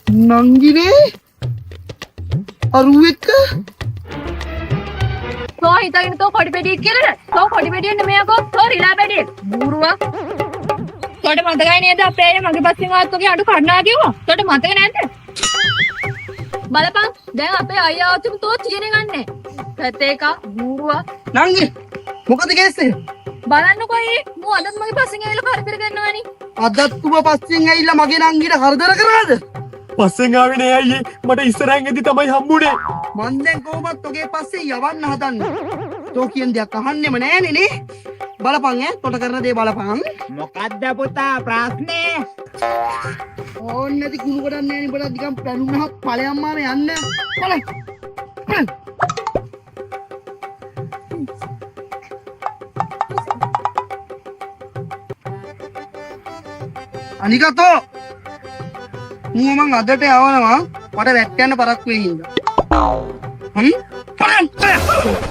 නංගිනේ අරුවෙක්ක තෝ හිතගෙන තෝ කොඩි පෙඩියෙක් කියලාද? තෝ කොඩි පෙඩියෙන්නේ මෙයාකෝ තෝ රිලා පෙඩියෙක්. බූරුවා. තොට මතකයි නේද අපේ අය මගේ පස්සෙන් ආවත් ඔගේ අඩු කඩනා කිව්වා? තොට මතක නැද්ද? බලපන් දැන් අපේ අයියා ආවතුම තෝ චීනේ ගන්නෑ. පැත්තේ එක බූරුවා. නංගි මොකද කේස්සේ බලන්නකෝ අයියේ මෝ අදත් මගේ පස්සෙන් ඇවිල්ලා කරදර කරනවානේ. අදත් උඹ පස්සෙන් ඇවිල්ලා මගේ නංගිට කරදර කරාද පස්සෙන් ආවේ නෑ අයියේ. මට ඉස්සරහින් එද්දි තමයි හම්බුනේ. මං දැන් කොහොමත් ඔගේ පස්සේ යවන්න හදන්නේ තෝ කියන දෙයක් අහන්නෙම නෑනේ නේ බලපන් තොට කරන දේ බලපන් මොකද්ද පුතා ප්‍රශ්නේ? ඕන්න නැති කුණු කොටන්නේ නෑනේ උඹට නිකන් පැනුනහක් ඵලයන් මාම යන්න බලන්න අනිකතෝ මම අදට යවනවා මට වැට් යන පරක් වෙයි හින්දා බලන්න